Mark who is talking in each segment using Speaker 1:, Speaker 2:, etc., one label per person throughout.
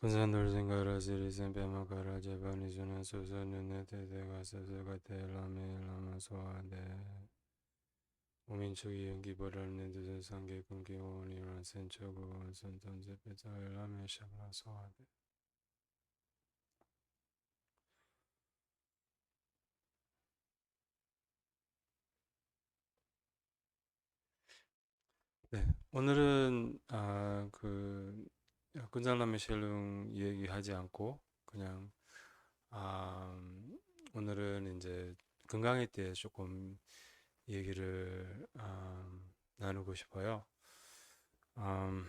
Speaker 1: 군산돌 생가라 시리센 빼먹어라 제반이 주는 소소는 대대가 소소가 대라메 라마 소아대 오민초기 연기벌을 내두는 상계 공기 원이란 센초고 원선 던제 빼자 라메 샤라 소아대. 네, 오늘은 군산라메 쉘룽 얘기하지 않고 그냥 오늘은 이제 건강에 대해 조금 얘기를 나누고 싶어요. 음,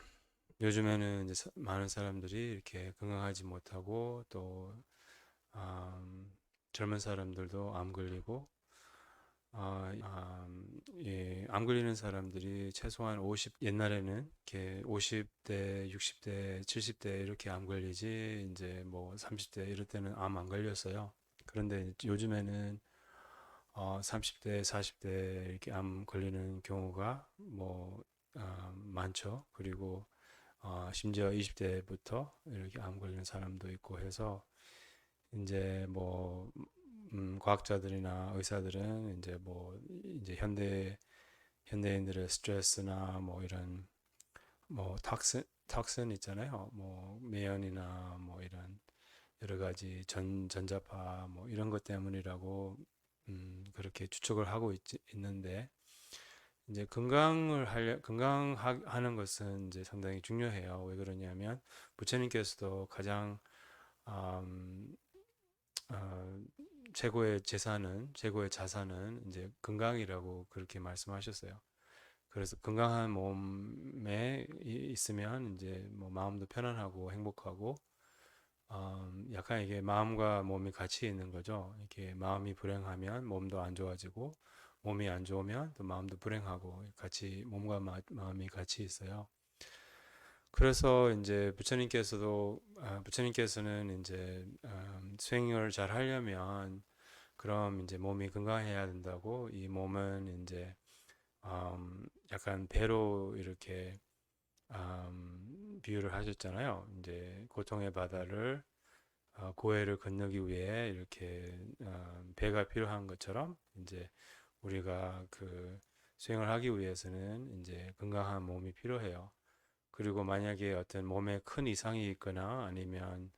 Speaker 1: 요즘에는 이제 많은 사람들이 이렇게 건강하지 못하고 또 젊은 사람들도 암 걸리고 예, 암 걸리는 사람들이 최소한 옛날에는 이렇게 50대, 60대, 70대 이렇게 암 걸리지 이제 뭐 30대 이럴 때는 암 안 걸렸어요. 그런데 요즘에는 30대, 40대 이렇게 암 걸리는 경우가 뭐 많죠. 그리고 심지어 20대부터 이렇게 암 걸리는 사람도 있고 해서 이제 뭐 과학자들이나 의사들은 이제 뭐 이제 현대인들의 스트레스나 뭐 이런 뭐 탁슨 있잖아요. 뭐 매연이나 뭐 이런 여러 가지 전자파 뭐 이런 것 때문이라고 그렇게 추측을 하고 있는데 이제 건강하는 것은 이제 상당히 중요해요. 왜 그러냐면 부처님께서도 가장 음, 어, 최고의 자산은 이제 건강이라고 그렇게 말씀하셨어요. 그래서 건강한 몸에 있으면 이제 뭐 마음도 편안하고 행복하고 약간 이게 마음과 몸이 같이 있는 거죠. 이렇게 마음이 불행하면 몸도 안 좋아지고 몸이 안 좋으면 또 마음도 불행하고 같이 몸과 마음이 같이 있어요. 그래서 이제 부처님께서는 이제 수행을 잘 하려면 그럼 이제 몸이 건강해야 된다고 이 몸은 이제 약간 배로 이렇게 비유를 하셨잖아요. 이제 고통의 바다를 고해를 건너기 위해 이렇게 배가 필요한 것처럼 이제 우리가 그 수행을 하기 위해서는 이제 건강한 몸이 필요해요. 그리고 만약에 어떤 몸에 큰 이상이 있거나 아니면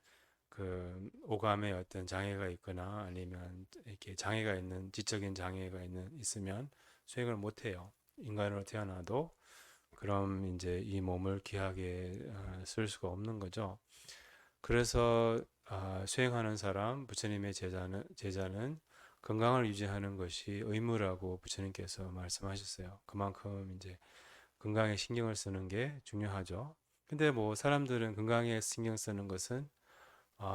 Speaker 1: 그 오감에 어떤 장애가 있거나 아니면 이렇게 장애가 있는 지적인 장애가 있으면 수행을 못 해요. 인간으로 태어나도 그럼 이제 이 몸을 귀하게 쓸 수가 없는 거죠. 그래서 수행하는 사람, 부처님의 제자는 건강을 유지하는 것이 의무라고 부처님께서 말씀하셨어요. 그만큼 이제 건강에 신경을 쓰는 게 중요하죠. 근데 뭐 사람들은 건강에 신경 쓰는 것은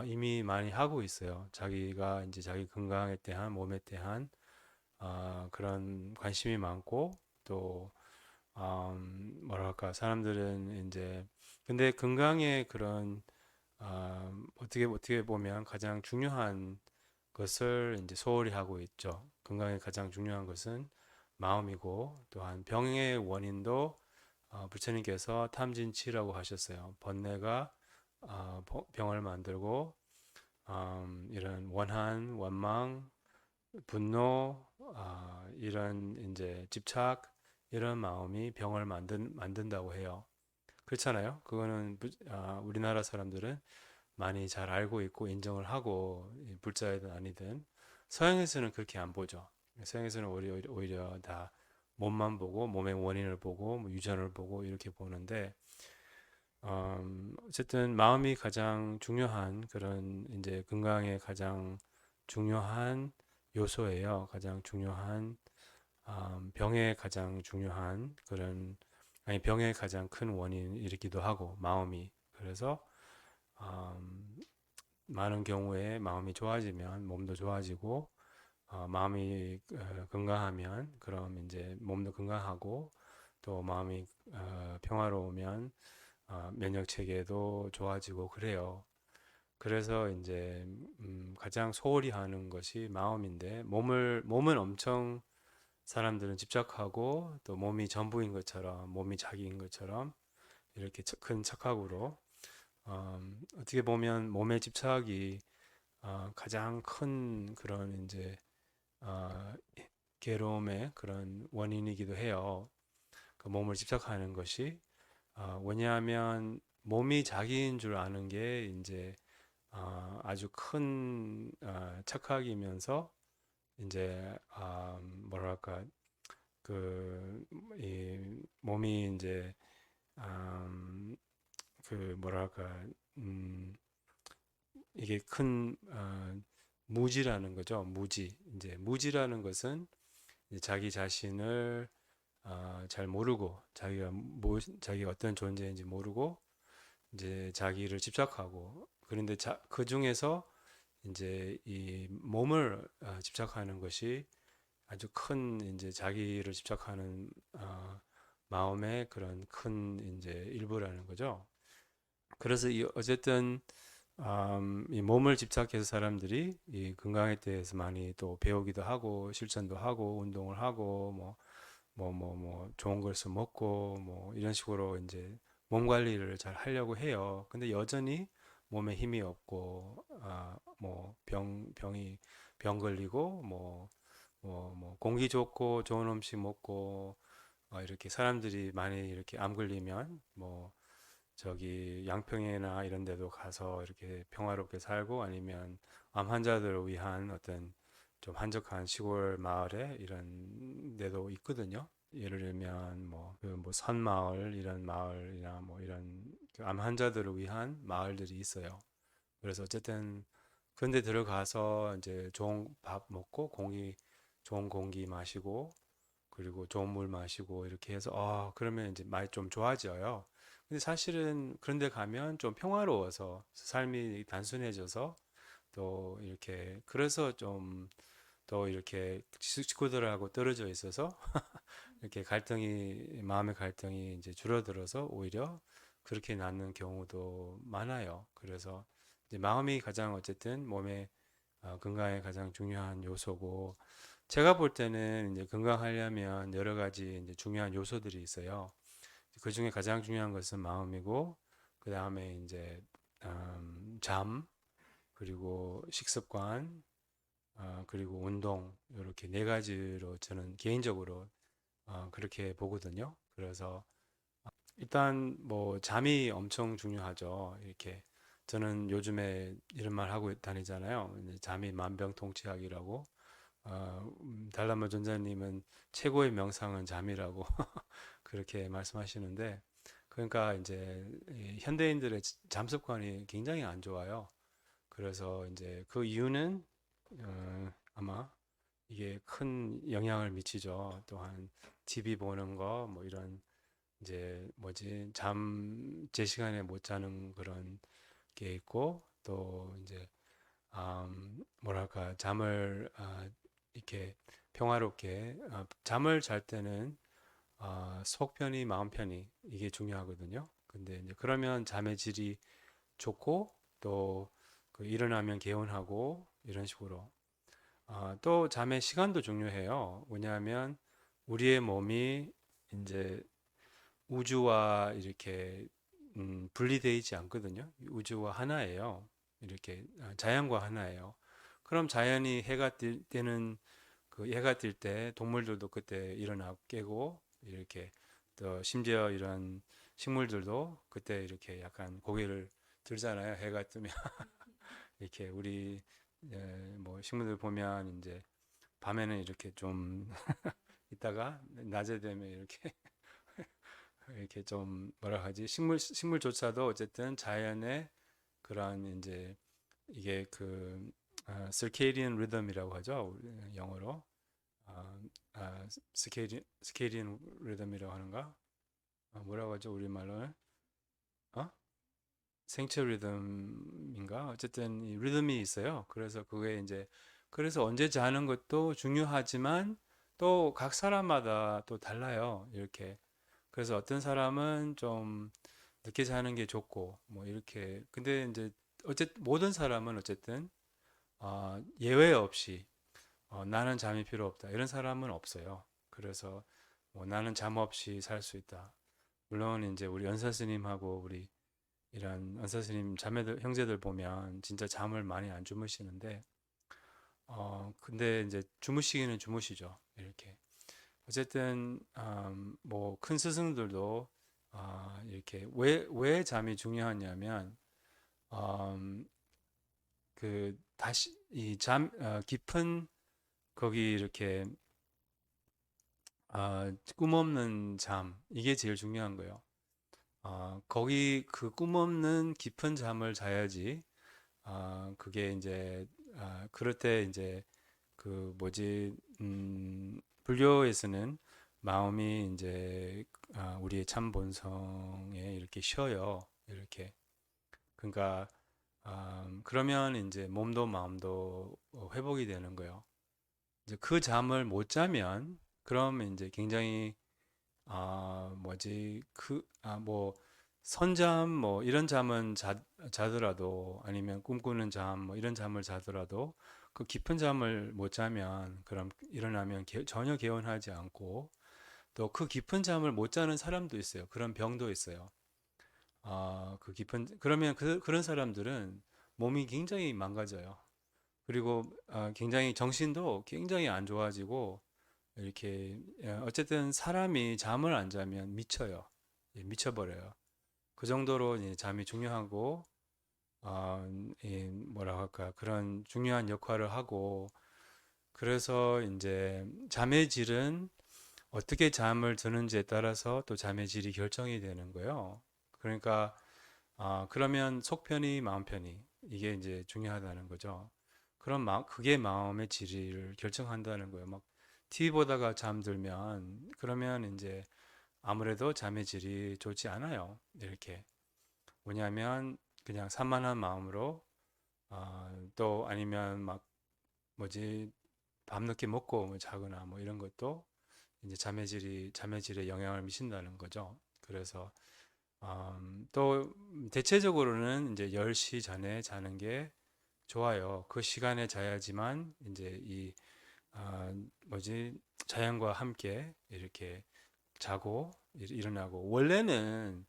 Speaker 1: 이미 많이 하고 있어요. 자기가 이제 자기 건강에 대한 몸에 대한 그런 관심이 많고 또 뭐랄까 사람들은 이제 근데 건강에 그런 어떻게 보면 가장 중요한 것을 이제 소홀히 하고 있죠. 건강에 가장 중요한 것은 마음이고 또한 병의 원인도 부처님께서 탐진치라고 하셨어요. 번뇌가 병을 만들고 이런 원망, 분노, 이런 이제 집착 이런 마음이 병을 만든다고 해요. 그렇잖아요. 그거는 우리나라 사람들은 많이 잘 알고 있고 인정을 하고 불자이든 아니든 서양에서는 그렇게 안 보죠. 서양에서는 오히려 다 몸만 보고 몸의 원인을 보고 뭐 유전을 보고 이렇게 보는데 어쨌든 마음이 가장 중요한 그런 이제 건강에 가장 중요한 요소예요. 가장 중요한 병에 가장 중요한 그런 아니 병의 가장 큰 원인이기도 하고 마음이 그래서 음, 많은 경우에 마음이 좋아지면 몸도 좋아지고 마음이 건강하면 그럼 이제 몸도 건강하고 또 마음이 평화로우면 면역 체계도 좋아지고 그래요. 그래서 이제 가장 소홀히 하는 것이 마음인데 몸은 엄청 사람들은 집착하고 또 몸이 전부인 것처럼 몸이 자기인 것처럼 이렇게 큰 착각으로 어떻게 보면 몸에 집착이 가장 큰 그런 이제 어, 괴로움의 그런 원인이기도 해요. 그 몸을 집착하는 것이 왜냐하면 몸이 자기인 줄 아는 게 이제 아주 큰 착각이면서 이제 뭐랄까 그 이 몸이 이제 음, 그 뭐랄까 음, 이게 큰 무지라는 거죠. 무지. 이제 무지라는 것은 이제 자기 자신을 잘 모르고 자기가 어떤 존재인지 모르고 이제 자기를 집착하고 그런데 그 중에서 이제 이 몸을 집착하는 것이 아주 큰 이제 자기를 집착하는 마음의 그런 큰 이제 일부라는 거죠. 그래서 어쨌든 이 몸을 집착해서 사람들이 이 건강에 대해서 많이 또 배우기도 하고 실천도 하고 운동을 하고 좋은 것을 먹고 뭐 이런 식으로 이제 몸 관리를 잘 하려고 해요. 근데 여전히 몸에 힘이 없고 병 걸리고 공기 좋고 좋은 음식 먹고 이렇게 사람들이 많이 이렇게 암 걸리면 저기 양평이나 이런 데도 가서 이렇게 평화롭게 살고 아니면 암 환자들을 위한 어떤 좀 한적한 시골 마을에 이런 데도 있거든요. 예를 들면 산마을 이런 마을이나 뭐 이런 그암 환자들을 위한 마을들이 있어요. 그래서 어쨌든 그런 데 들어가서 이제 좋은 밥 먹고 좋은 공기 마시고 그리고 좋은 물 마시고 이렇게 해서 그러면 이제 많이 좀 좋아져요. 근데 사실은 그런 데 가면 좀 평화로워서 삶이 단순해져서 또 이렇게 그래서 좀 더 이렇게 식구들하고 떨어져 있어서 이렇게 마음의 갈등이 이제 줄어들어서 오히려 그렇게 낫는 경우도 많아요. 그래서 이제 마음이 가장 어쨌든 몸의 건강에 가장 중요한 요소고 제가 볼 때는 이제 건강하려면 여러 가지 이제 중요한 요소들이 있어요. 그 중에 가장 중요한 것은 마음이고 그 다음에 이제 잠 그리고 식습관 그리고 운동 이렇게 네 가지로 저는 개인적으로 그렇게 보거든요. 그래서 일단 뭐 잠이 엄청 중요하죠. 이렇게 저는 요즘에 이런 말 하고 다니잖아요. 이제 잠이 만병통치약이라고. 달라마 전자님은 최고의 명상은 잠이라고 그렇게 말씀하시는데, 그러니까 이제 이 현대인들의 잠 습관이 굉장히 안 좋아요. 그래서 이제 그 이유는 아마 이게 큰 영향을 미치죠. 또한 TV 보는 거, 뭐 이런 이제 제 시간에 못 자는 그런 게 있고, 또 이제 뭐랄까 잠을 이렇게 평화롭게 잠을 잘 때는 속 편히 마음 편히 이게 중요하거든요. 근데 이제 그러면 잠의 질이 좋고 또 그 일어나면 개운하고 이런 식으로 또 잠의 시간도 중요해요. 왜냐하면 우리의 몸이 이제 우주와 이렇게 분리되어 있지 않거든요. 우주와 하나예요. 이렇게 자연과 하나예요. 그럼 자연이 해가 뜰 때 동물들도 그때 일어나 깨고 이렇게 또 심지어 이런 식물들도 그때 이렇게 약간 고개를 들잖아요. 해가 뜨면 이렇게 우리 뭐 식물들 보면 이제 밤에는 이렇게 좀 있다가 낮에 되면 이렇게 이렇게 좀 뭐라 하지 식물조차도 어쨌든 자연의 그런 이제 이게 그 circadian rhythm이라고 하죠 영어로 circadian rhythm이라고 하는가 뭐라고 하죠 우리말로는 어? 생체 리듬인가 어쨌든 이 리듬이 있어요. 그래서 그게 이제 그래서 언제 자는 것도 중요하지만 또 각 사람마다 또 달라요. 이렇게 그래서 어떤 사람은 좀 늦게 자는 게 좋고 뭐 이렇게 근데 이제 어쨌든 모든 사람은 어쨌든 예외 없이 나는 잠이 필요 없다 이런 사람은 없어요. 그래서 나는 잠 없이 살 수 있다. 물론 이제 우리 연사 스님하고 우리 이런 은사 스님 자매들 형제들 보면 진짜 잠을 많이 안 주무시는데 근데 이제 주무시기는 주무시죠. 이렇게 어쨌든 뭐 큰 스승들도 이렇게 왜 잠이 중요하냐면 음, 그 다시 이 깊은 거기 이렇게 꿈 없는 잠 이게 제일 중요한 거예요. 거기 그 꿈 없는 깊은 잠을 자야지. 그게 이제 그럴 때 이제 그 뭐지 불교에서는 마음이 이제 우리의 참 본성에 이렇게 쉬어요. 이렇게 그러니까 그러면 이제 몸도 마음도 회복이 되는 거예요. 이제 그 잠을 못 자면 그럼 이제 굉장히 뭐지 뭐 선잠 뭐 이런 잠은 자더라도 아니면 꿈꾸는 잠 뭐 이런 잠을 자더라도 그 깊은 잠을 못 자면 그럼 일어나면 전혀 개운하지 않고 또 그 깊은 잠을 못 자는 사람도 있어요. 그런 병도 있어요. 그 깊은 그러면 그런 사람들은 몸이 굉장히 망가져요. 그리고 굉장히 정신도 굉장히 안 좋아지고 이렇게 어쨌든 사람이 잠을 안 자면 미쳐요. 예, 미쳐버려요. 그 정도로 이제 잠이 중요하고 뭐라 할까 그런 중요한 역할을 하고 그래서 이제 잠의 질은 어떻게 잠을 드는지에 따라서 또 잠의 질이 결정이 되는 거예요. 그러니까 그러면 속 편히 마음 편히 이게 이제 중요하다는 거죠. 그럼 그게 마음의 질을 결정한다는 거예요. 막 TV 보다가 잠들면 그러면 이제 아무래도 잠의 질이 좋지 않아요. 이렇게 뭐냐면 그냥 산만한 마음으로 또 아니면 막 뭐지 밤늦게 먹고 뭐 자거나 뭐 이런 것도 이제 잠의 질에 영향을 미친다는 거죠. 그래서 또 대체적으로는 이제 10시 전에 자는 게 좋아요. 그 시간에 자야지만 이제 이 뭐지 자연과 함께 이렇게 자고 일어나고 원래는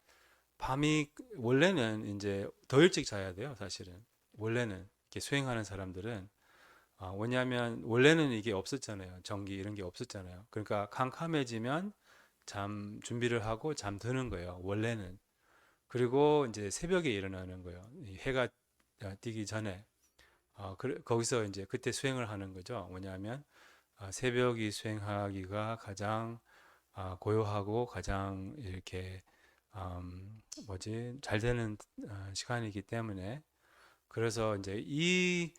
Speaker 1: 이제 더 일찍 자야 돼요, 사실은. 원래는 이렇게 수행하는 사람들은 왜냐하면 원래는 이게 없었잖아요. 전기 이런 게 없었잖아요. 그러니까 캄캄해지면 잠 준비를 하고 잠드는 거예요. 원래는. 그리고 이제 새벽에 일어나는 거예요. 이 해가 뜨기 전에. 거기서 이제 그때 수행을 하는 거죠. 뭐냐면 새벽이 수행하기가 가장 고요하고 가장 이렇게 뭐지 잘 되는 시간이기 때문에 그래서 이제 이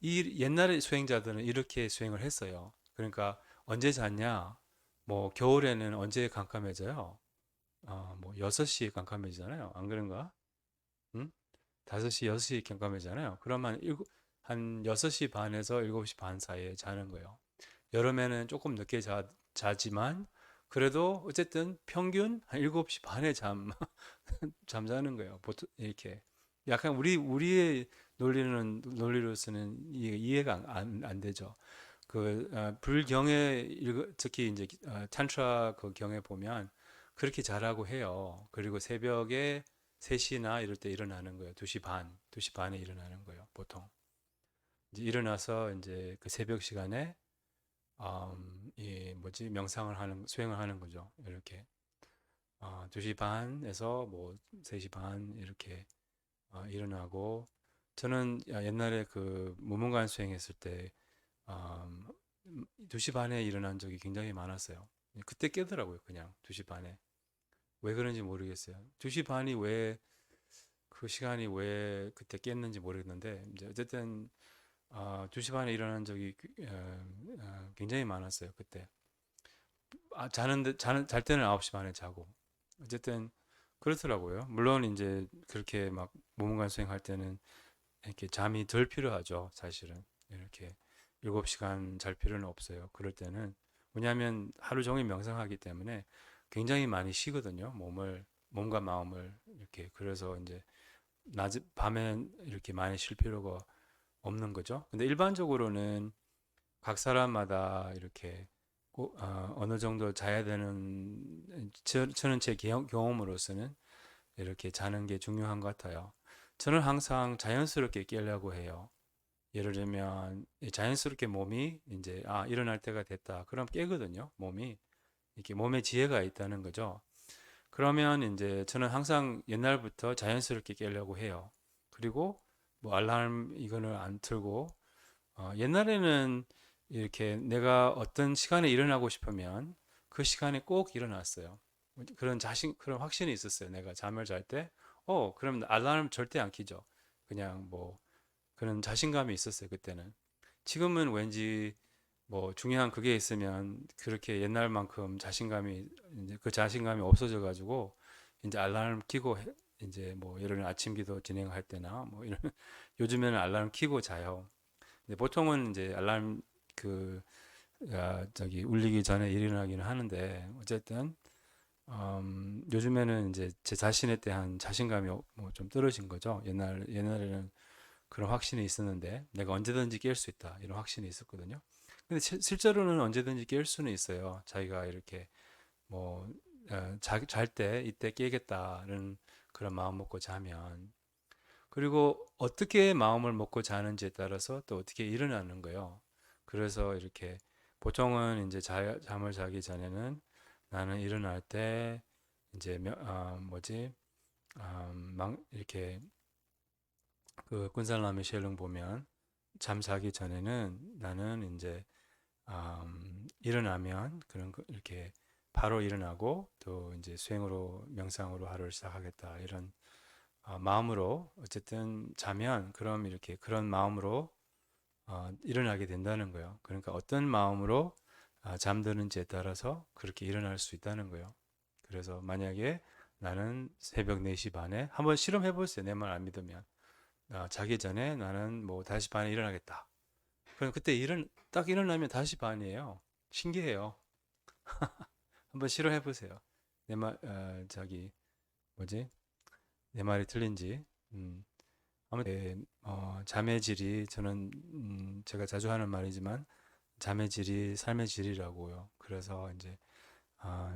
Speaker 1: 옛날의 수행자들은 이렇게 수행을 했어요. 그러니까 언제 잤냐? 뭐 겨울에는 언제 깜깜해져요? 뭐 6시에 깜깜해지잖아요. 안 그런가? 응? 5시, 6시 깜깜해지잖아요. 그러면 한 6시 반에서 7시 반 사이에 자는 거예요. 여름에는 조금 늦게 자지만 그래도 어쨌든 평균 한 7시 반에 잠자는 거예요. 보통 이렇게 약간 우리의 논리로서는 이해가 안 되죠. 불경에 특히 이제 탄트라 그 경에 보면 그렇게 잘하고 해요. 그리고 새벽에 3시나 이럴 때 일어나는 거예요. 2시 반, 2시 반에 일어나는 거예요. 보통. 이제 일어나서 이제 그 새벽 시간에 이 뭐지 수행을 하는 거죠. 이렇게 2시 반에서 뭐 3시 반 이렇게 일어나고 저는 옛날에 그 무문관 수행했을 때 음, 2시 반에 일어난 적이 굉장히 많았어요. 그때 깨더라고요. 그냥 2시 반에. 왜 그런지 모르겠어요. 2시 반이 왜 그 시간이 왜 그때 깼는지 모르겠는데 이제 어쨌든 2시 반에 일어난 적이 굉장히 많았어요. 그때. 잘 때는 9시 반에 자고. 어쨌든 그렇더라고요. 물론 이제 그렇게 막 무문관 수행할 때는 이렇게 잠이 덜 필요하죠. 사실은. 이렇게 7시간 잘 필요는 없어요. 그럴 때는. 왜냐하면 하루 종일 명상하기 때문에 굉장히 많이 쉬거든요. 몸과 마음을 이렇게. 그래서 이제 밤에 이렇게 많이 쉴 필요가 없는 거죠. 근데 일반적으로는 각 사람마다 이렇게 어느 정도 자야 되는 저는 제 경험으로서는 이렇게 자는 게 중요한 것 같아요. 저는 항상 자연스럽게 깨려고 해요. 예를 들면 자연스럽게 몸이 이제 일어날 때가 됐다. 그럼 깨거든요. 몸이 이렇게 몸에 지혜가 있다는 거죠. 그러면 이제 저는 항상 옛날부터 자연스럽게 깨려고 해요. 그리고 뭐 알람 이거는 안 틀고 옛날에는 이렇게 내가 어떤 시간에 일어나고 싶으면 그 시간에 꼭 일어났어요. 그런 확신이 있었어요. 내가 잠을 잘 때, 그럼 알람 절대 안 키죠. 그냥 뭐 그런 자신감이 있었어요. 그때는. 지금은 왠지 뭐 중요한 그게 있으면 그렇게 옛날만큼 자신감이 이제 그 자신감이 없어져 가지고 이제 알람 키고 이제 뭐 예를 들어 아침 기도 진행할 때나 뭐 이런 요즘에는 알람 키고 자요. 근데 보통은 이제 알람 그 저기 울리기 전에 일어나기는 하는데 어쨌든 요즘에는 이제 제 자신에 대한 자신감이 뭐좀 떨어진 거죠. 옛날에는 그런 확신이 있었는데 내가 언제든지 깰 수 있다 이런 확신이 있었거든요. 근데 실제로는 언제든지 깰 수는 있어요. 자기가 이렇게 뭐 잘 때 이때 깨겠다는 그런 마음 먹고 자면 그리고 어떻게 마음을 먹고 자는지에 따라서 또 어떻게 일어나는 거예요. 그래서 이렇게 보통은 이제 잠을 자기 전에는 나는 일어날 때 이제 뭐지 이렇게 그 군살라미 쉘링 보면 잠 자기 전에는 나는 이제 일어나면 이렇게 바로 일어나고 또 이제 수행으로 명상으로 하루를 시작하겠다 이런 마음으로 어쨌든 자면 그럼 이렇게 그런 마음으로 일어나게 된다는 거예요. 그러니까 어떤 마음으로 잠드는지에 따라서 그렇게 일어날 수 있다는 거예요. 그래서 만약에 나는 새벽 4시 반에 한번 실험해 보세요. 내 말 안 믿으면. 자기 전에 나는 뭐 5시 반에 일어나겠다. 그럼 그때 딱 일어나면 5시 반이에요. 신기해요. 한번 실험해 보세요. 저기 뭐지? 내 말이 틀린지. 음, 아무튼 잠의 질이 저는 제가 자주 하는 말이지만 잠의 질이 삶의 질이라고요. 그래서 이제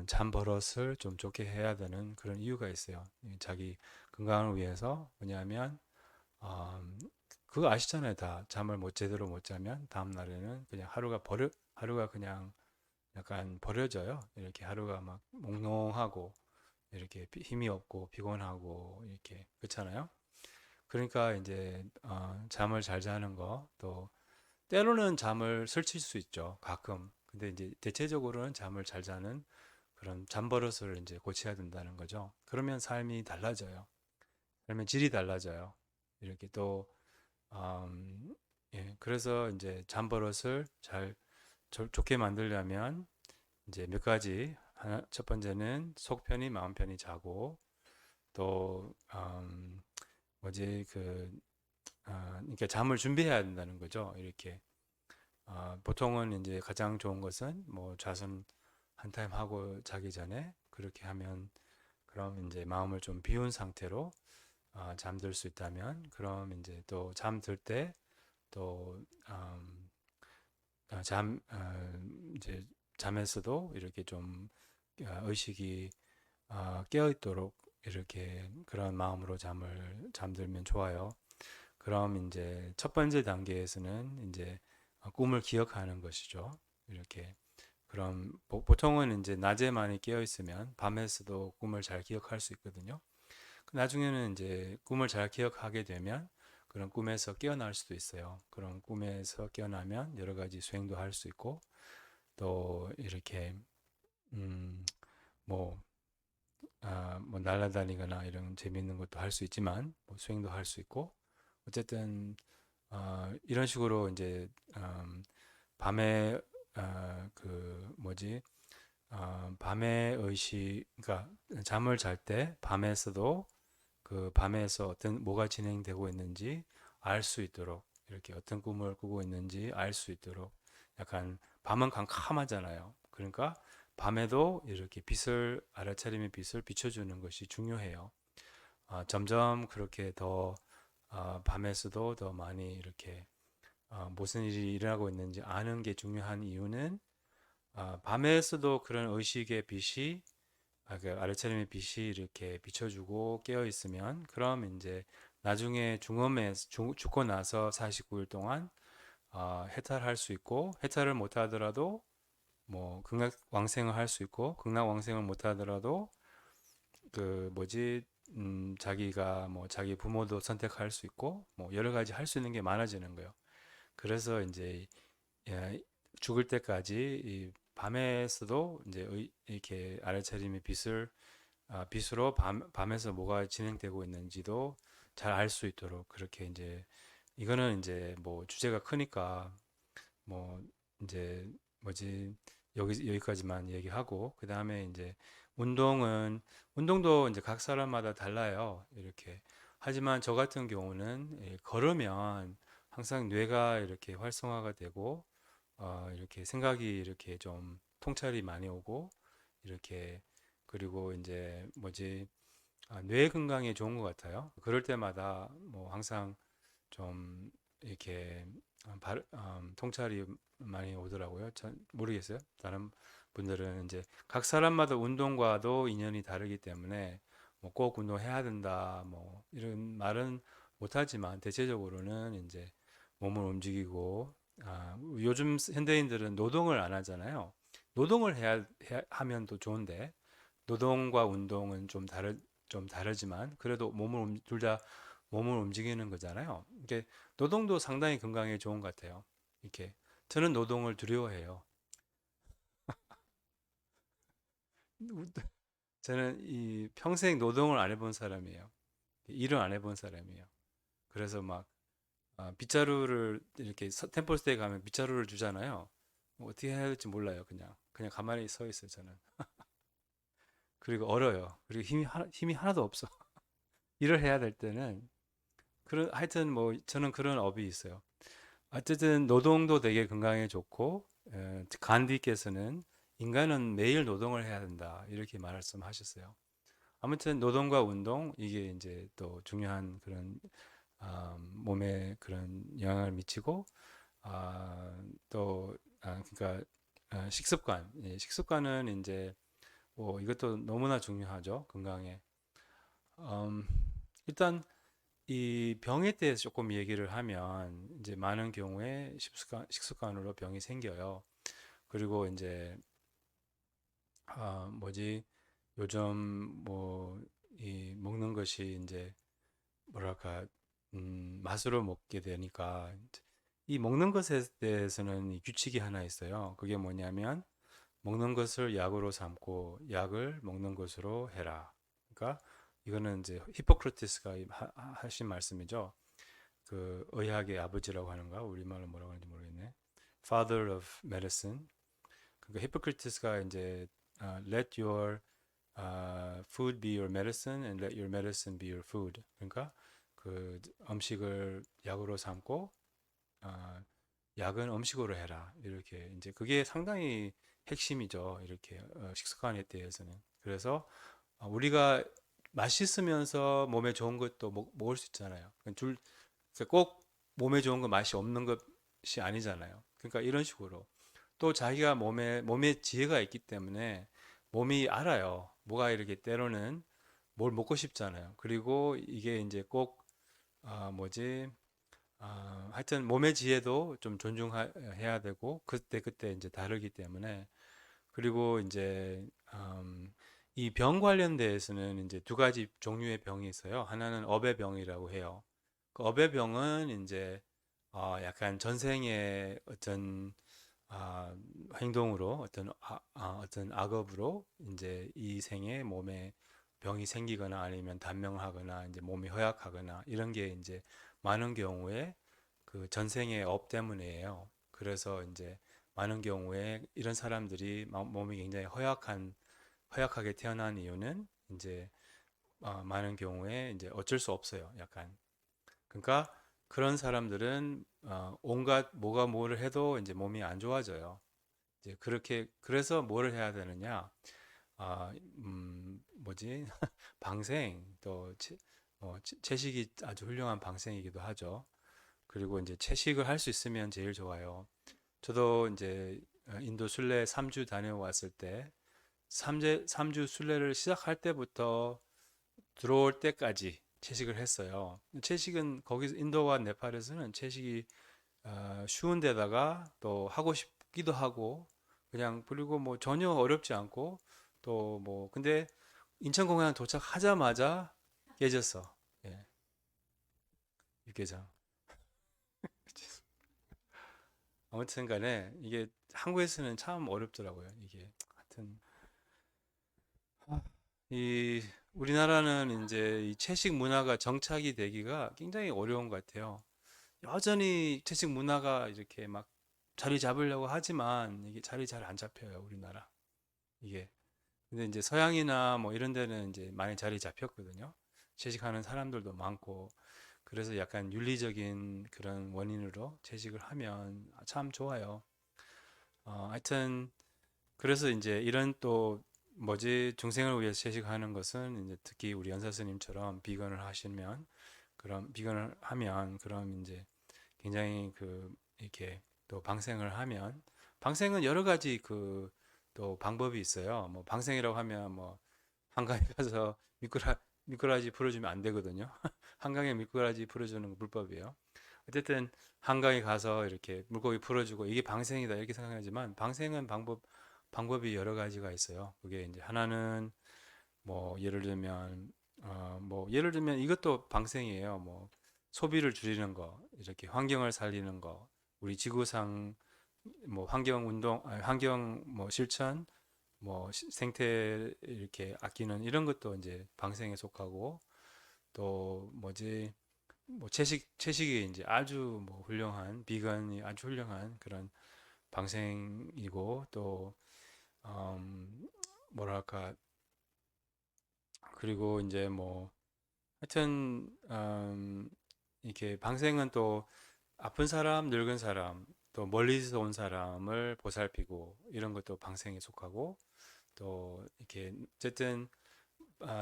Speaker 1: 잠 버릇을 좀 좋게 해야 되는 그런 이유가 있어요. 자기 건강을 위해서 왜냐하면 어, 그거 아시잖아요. 다 잠을 제대로 못 자면 다음 날에는 그냥 하루가 그냥 약간 버려져요. 이렇게 하루가 막 몽롱하고 이렇게 힘이 없고 피곤하고 이렇게 그렇잖아요. 그러니까 이제 잠을 잘 자는 거 또 때로는 잠을 설칠 수 있죠. 가끔. 근데 이제 대체적으로는 잠을 잘 자는 그런 잠버릇을 이제 고쳐야 된다는 거죠. 그러면 삶이 달라져요. 삶의 질이 달라져요. 이렇게 또 예, 그래서 이제 잠버릇을 좋게 만들려면 이제 몇 가지 첫 번째는 속 편히 마음 편히 자고 또 뭐지 그러니까 잠을 준비해야 된다는 거죠. 이렇게 보통은 이제 가장 좋은 것은 뭐 좌선 한 타임 하고 자기 전에 그렇게 하면 그럼 이제 마음을 좀 비운 상태로 잠들 수 있다면 그럼 이제 또 잠들 때 또 이제 잠에서도 이렇게 좀 의식이 깨어 있도록 이렇게 그런 마음으로 잠들면 좋아요. 그럼 이제 첫 번째 단계에서는 이제 꿈을 기억하는 것이죠. 이렇게 그럼 보통은 이제 낮에 많이 깨어 있으면 밤에서도 꿈을 잘 기억할 수 있거든요. 나중에는 이제 꿈을 잘 기억하게 되면 그런 꿈에서 깨어날 수도 있어요. 그런 꿈에서 깨어나면 여러 가지 수행도 할 수 있고 또 이렇게 음, 뭐, 뭐 날아다니거나 이런 재미있는 것도 할 수 있지만 뭐 수행도 할 수 있고 어쨌든 이런 식으로 이제 밤에 그 뭐지 밤의 그러니까 잠을 잘 때 밤에서도 그 밤에서 어떤 뭐가 진행되고 있는지 알 수 있도록 이렇게 어떤 꿈을 꾸고 있는지 알 수 있도록 약간 밤은 캄캄하잖아요. 그러니까 밤에도 이렇게 알아차림의 빛을 비춰주는 것이 중요해요. 점점 그렇게 더 밤에서도 더 많이 이렇게 무슨 일이 일어나고 있는지 아는 게 중요한 이유는 밤에서도 그런 의식의 빛이 그 아르체림의 빛이 이렇게 비춰주고 깨어 있으면, 그럼 이제 나중에 죽고 나서 49일 동안 해탈할 수 있고, 해탈을 못 하더라도 뭐 극락왕생을 할 수 있고, 극락왕생을 못 하더라도 그 뭐지 자기가 뭐 자기 부모도 선택할 수 있고, 뭐 여러 가지 할 수 있는 게 많아지는 거예요. 그래서 이제 예, 죽을 때까지 이 밤에서도 이제 이렇게 아르차림의 빛으로 밤에서 뭐가 진행되고 있는지도 잘 알 수 있도록 그렇게 이제, 이거는 이제 뭐 주제가 크니까 뭐 이제 뭐지 여기까지만 얘기하고, 그 다음에 이제 운동도 이제 각 사람마다 달라요. 이렇게. 하지만 저 같은 경우는 걸으면 항상 뇌가 이렇게 활성화가 되고 이렇게 생각이 이렇게 좀 통찰이 많이 오고 이렇게, 그리고 이제 뭐지 뇌 건강에 좋은 것 같아요. 그럴 때마다 뭐 항상 좀 이렇게 통찰이 많이 오더라고요. 전 모르겠어요. 다른 분들은 이제 각 사람마다 운동과도 인연이 다르기 때문에 뭐 꼭 운동해야 된다 뭐 이런 말은 못하지만, 대체적으로는 이제 몸을 움직이고, 요즘 현대인들은 노동을 안 하잖아요. 노동을 하면 또 좋은데, 노동과 운동은 좀 다르지만 그래도 둘 다 몸을 움직이는 거잖아요. 이게 노동도 상당히 건강에 좋은 것 같아요. 이렇게 저는 노동을 두려워해요. 저는 이 평생 노동을 안 해본 사람이에요. 일을 안 해본 사람이에요. 그래서 막 빗자루를 이렇게 템플스테이 가면 빗자루를 주잖아요. 뭐 어떻게 해야 될지 몰라요. 그냥 가만히 서 있어요. 저는. 그리고 얼어요. 그리고 힘이 하나도 없어. 일을 해야 될 때는 그런, 하여튼 뭐 저는 그런 업이 있어요. 어쨌든 노동도 되게 건강에 좋고, 간디께서는 인간은 매일 노동을 해야 된다 이렇게 말씀하셨어요. 아무튼 노동과 운동, 이게 이제 또 중요한 그런 몸에 그런 영향을 미치고, 또 그러니까 식습관, 식습관은 이제 뭐 이것도 너무나 중요하죠, 건강에. 음, 일단 이 병에 대해서 조금 얘기를 하면, 이제 많은 경우에 식습관으로 병이 생겨요. 그리고 이제 뭐지 요즘 뭐 이 먹는 것이 이제 뭐랄까 맛으로 먹게 되니까, 이 먹는 것에 대해서는 이 규칙이 하나 있어요. 그게 뭐냐면 먹는 것을 약으로 삼고 약을 먹는 것으로 해라. 그러니까 이거는 이제 히포크라테스가 하신 말씀이죠. 그 의학의 아버지라고 하는가, 우리말로 뭐라고 하는지 모르겠네. Father of Medicine. 그러니까 히포크라테스가 이제 let your food be your medicine and let your medicine be your food. 그러니까 그 음식을 약으로 삼고 어, 약은 음식으로 해라. 이렇게 이제 그게 상당히 핵심이죠. 이렇게 식습관에 대해서는. 그래서 우리가 맛있으면서 몸에 좋은 것도 먹을 수 있잖아요. 그러니까 꼭 몸에 좋은 거 맛이 없는 것이 아니잖아요. 그러니까 이런 식으로 또 자기가 몸에 지혜가 있기 때문에 몸이 알아요. 뭐가 이렇게 때로는 뭘 먹고 싶잖아요. 그리고 이게 이제 꼭 뭐지 하여튼 몸의 지혜도 좀 존중해야 되고, 그때 이제 다르기 때문에. 그리고 이제 이 병 관련돼서는 이제 두 가지 종류의 병이 있어요. 하나는 업의 병이라고 해요. 그 업의 병은 이제 약간 전생의 어떤 아, 행동으로 어떤 악업으로 이제 이 생에 몸에 병이 생기거나 아니면 단명하거나 이제 몸이 허약하거나 이런 게 이제 많은 경우에 그 전생의 업 때문이에요. 그래서 이제 많은 경우에 이런 사람들이 몸이 굉장히 허약하게 태어난 이유는 이제 많은 경우에 이제 어쩔 수 없어요. 약간. 그러니까 그런 사람들은 온갖 뭐가 뭐를 해도 이제 몸이 안 좋아져요. 이제 그렇게 그래서 뭐를 해야 되느냐? 뭐지? 방생 또 채식이 아주 훌륭한 방생이기도 하죠. 그리고 이제 채식을 할 수 있으면 제일 좋아요. 저도 이제 인도 순례 3주 다녀왔을 때 삼주 순례를 시작할 때부터 들어올 때까지 채식을 했어요. 채식은 거기서 인도와 네팔에서는 채식이 쉬운 데다가 또 하고 싶기도 하고 그냥 그리고 뭐 전혀 어렵지 않고 또 뭐 근데 인천공항 도착하자마자 깨졌어. 예, 육개장. 아무튼 간에 이게 한국에서는 참 어렵더라고요. 이게 하여튼 이 우리나라는 이제 이 채식 문화가 정착이 되기가 굉장히 어려운 것 같아요. 여전히 채식 문화가 이렇게 막 자리 잡으려고 하지만 이게 자리 잘 안 잡혀요, 우리나라. 이게. 근데 이제 서양이나 뭐 이런 데는 이제 많이 자리 잡혔거든요. 채식하는 사람들도 많고. 그래서 약간 윤리적인 그런 원인으로 채식을 하면 참 좋아요. 하여튼 그래서 이제 이런 또 뭐지 중생을 위해서 채식하는 것은 이제 특히 우리 연사 스님처럼 비건을 하시면 그럼 비건을 하면 그럼 이제 굉장히 그 이렇게 또 방생을 하면 방생은 여러 가지 그 또 방법이 있어요. 뭐 방생이라고 하면 뭐 한강에 가서 미꾸라지 풀어주면 안 되거든요. 한강에 미꾸라지 풀어주는 거 불법이에요. 어쨌든 한강에 가서 이렇게 물고기 풀어주고 이게 방생이다 이렇게 생각하지만 방생은 방법이 여러 가지가 있어요. 그게 이제 하나는 뭐 예를 들면 이것도 방생이에요. 뭐 소비를 줄이는 거, 이렇게 환경을 살리는 거, 우리 지구상 뭐 환경 운동, 환경 뭐 실천, 뭐 생태 이렇게 아끼는 이런 것도 이제 방생에 속하고 또 뭐지 뭐 채식이 이제 아주 뭐 훌륭한 비건이 아주 훌륭한 그런 방생이고 또 뭐랄까 그리고 이제 뭐 하여튼 이렇게 방생은 또 아픈 사람, 늙은 사람, 또 멀리서 온 사람을 보살피고 이런 것도 방생에 속하고 또 이렇게 어쨌든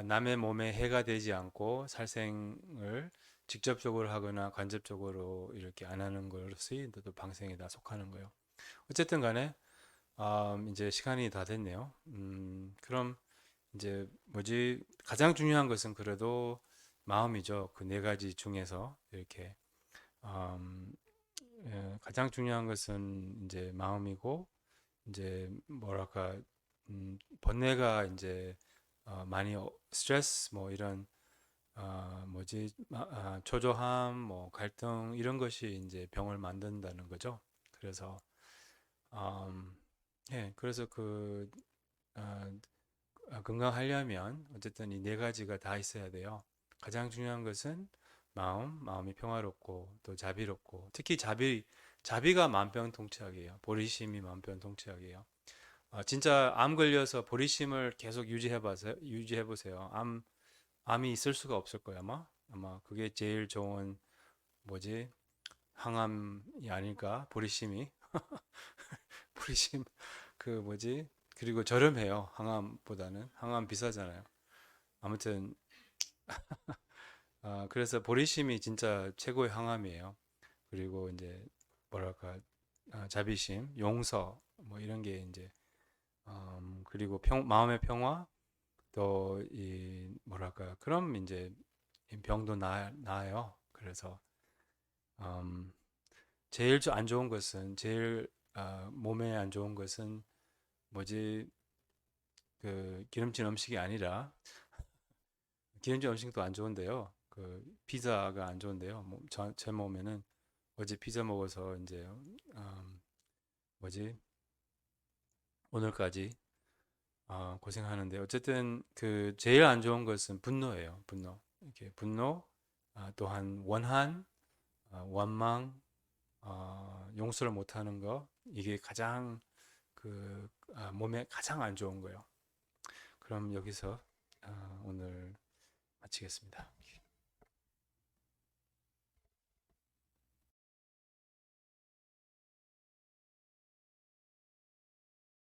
Speaker 1: 남의 몸에 해가 되지 않고 살생을 직접적으로 하거나 간접적으로 이렇게 안 하는 것이 또 방생에 다 속하는 거예요. 어쨌든 간에 이제 시간이 다 됐네요. 그럼 이제 뭐지 가장 중요한 것은 그래도 마음이죠. 그 네 가지 중에서 이렇게 음, 가장 중요한 것은 이제 마음이고 이제 뭐랄까 번뇌가 이제 많이 스트레스 뭐 이런 뭐지 초조함 뭐 갈등 이런 것이 이제 병을 만든다는 거죠. 그래서 음, 예 그래서 아, 건강하려면 어쨌든 이 네 가지가 다 있어야 돼요. 가장 중요한 것은 마음이 평화롭고 또 자비롭고 특히 자비가 만병통치약이에요. 보리심이 만병통치약이에요. 진짜 암 걸려서 보리심을 계속 유지해 보세요. 암이 있을 수가 없을 거예요, 아마 그게 제일 좋은 뭐지? 항암이 아닐까? 보리심이. 보리심 그 뭐지? 그리고 저렴해요. 항암보다는. 항암 비싸잖아요. 아무튼 그래서 보리심이 진짜 최고의 항암이에요. 그리고 이제 뭐랄까 자비심, 용서 뭐 이런 게 이제 그리고 마음의 평화 또 이 뭐랄까 그럼 이제 병도 나아요. 그래서 음, 제일 안 좋은 것은 제일 몸에 안 좋은 것은 뭐지 그 기름진 음식이 아니라 기름진 음식도 안 좋은데요. 그 피자가 안 좋은데요. 제 몸에는 어제 피자 먹어서 이제 뭐지 오늘까지 고생하는데 어쨌든 그 제일 안 좋은 것은 분노예요. 분노. 이렇게 분노, 또한 원한, 원망, 용서를 못하는 거 이게 가장 몸에 가장 안 좋은 거예요. 그럼 여기서 오늘 마치겠습니다.